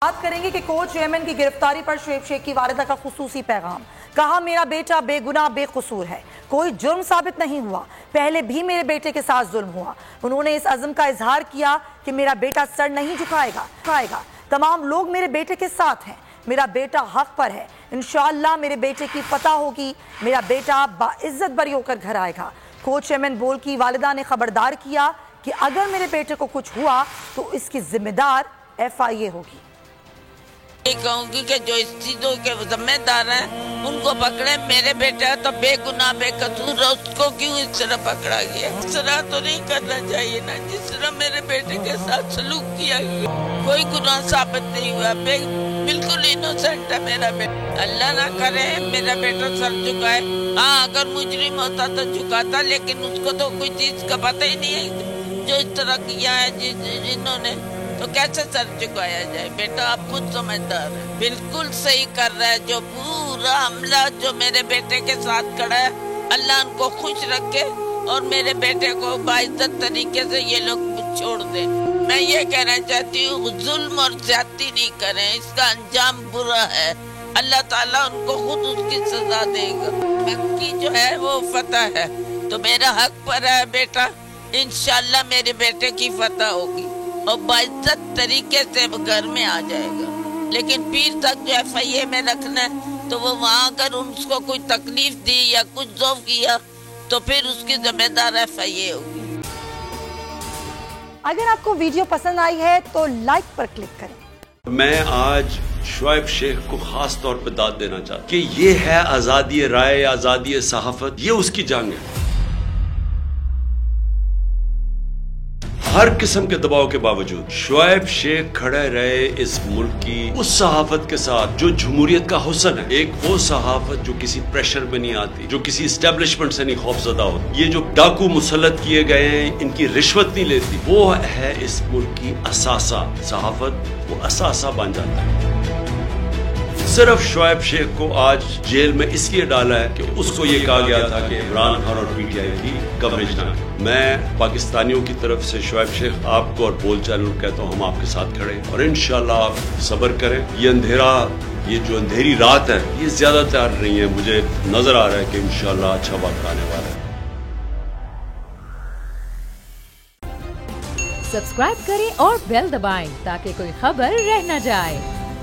बात करेंगे कि कोच यमन की गिरफ्तारी पर शुएब शेख की वालिदा का खुसूसी पैगाम। कहा, मेरा बेटा बेगुनाह बेकसूर है, कोई जुर्म साबित नहीं हुआ, पहले भी मेरे बेटे के साथ जुल्म हुआ। उन्होंने इस अज़्म का इजहार किया कि मेरा बेटा सर नहीं झुकाएगा। तमाम लोग मेरे बेटे के साथ हैं, मेरा बेटा हक पर है, इंशाअल्लाह मेरे बेटे की फतह होगी, मेरा बेटा बाइज्जत बरी होकर घर आएगा। कोच यमन बोल की वालिदा ने खबरदार किया कि अगर मेरे बेटे को कुछ हुआ तो इसकी जिम्मेदार FIA होगी। कहूंगी कि जो इस चीजों के जिम्मेदार हैं उनको पकड़े। मेरे बेटा तो बेगुनाह बेकसूर है, उसको क्यों इस तरह पकड़ा गया? इस तरह तो नहीं करना चाहिए ना, जिस तरह मेरे बेटे के साथ सलूक किया गया। कोई गुनाह साबित नहीं हुआ, बिल्कुल इनोसेंट है मेरा बेटा। अल्लाह ना करे मेरा बेटा सर झुकाए। हाँ, अगर मुजरिम होता तो झुकाता, लेकिन उसको तो कोई चीज का पता ही नहीं है जो इस तरह किया है जिन्होंने, तो कैसे सर झुकाया जाए? बेटा आप खुद समझदार है, बिल्कुल सही कर रहा है। जो पूरा हमला जो मेरे बेटे के साथ खड़ा है, अल्लाह उनको खुश रखे और मेरे बेटे को बाइज्जत तरीके से ये लोग छोड़ दें। मैं ये कहना चाहती हूँ, जुल्म और ज्यादती नहीं करें, इसका अंजाम बुरा है। अल्लाह ताला उनको खुद उसकी सजा देगा। मक्की जो है वो फतह है, तो मेरा हक पर है बेटा, इंशाल्लाह मेरे बेटे की फतह होगी और बाइज्जत तरीके से घर में आ जाएगा। लेकिन पीर तक जो FIA में रखना है, तो वो वहाँ अगर उसको कोई तकलीफ दी या कुछ ज़ोफ किया तो फिर उसकी जिम्मेदार FIA होगी। अगर आपको वीडियो पसंद आई है तो लाइक पर क्लिक करें। मैं आज शुएब शेख को खास तौर पर दाद देना चाहता हूं कि ये है आजादी राय, आजादी सहाफत, ये उसकी जंग है। हर किस्म के दबाव के बावजूद शुएब शेख खड़े रहे इस मुल्क की उस सहाफत के साथ जो जमहूरियत का हुस्न है। एक वो सहाफत जो किसी प्रेशर में नहीं आती, जो किसी एस्टेब्लिशमेंट से नहीं खौफजदा होती। ये जो डाकू मुसल्लत किए गए हैं, इनकी रिश्वत नहीं लेती, वो है इस मुल्क की असासा। सहाफत वो असासा बन जाता है। सिर्फ शुएब शेख को आज जेल में इसलिए डाला है कि उसको ये कहा गया था कि इमरान खान और PTI की कवरेज ना करें। मैं पाकिस्तानियों की तरफ से शुएब शेख आपको और बोल चैनल कहता हूँ, हम आपके साथ खड़े हैं और इंशाल्लाह आप सब्र करें। ये जो अंधेरी रात है, ये ज्यादा तैयार नहीं है। मुझे नजर आ रहा है कि इंशाल्लाह अच्छा वक्त आने वाला है। सब्सक्राइब करें और बेल दबाएं ताकि कोई खबर रह न जाए।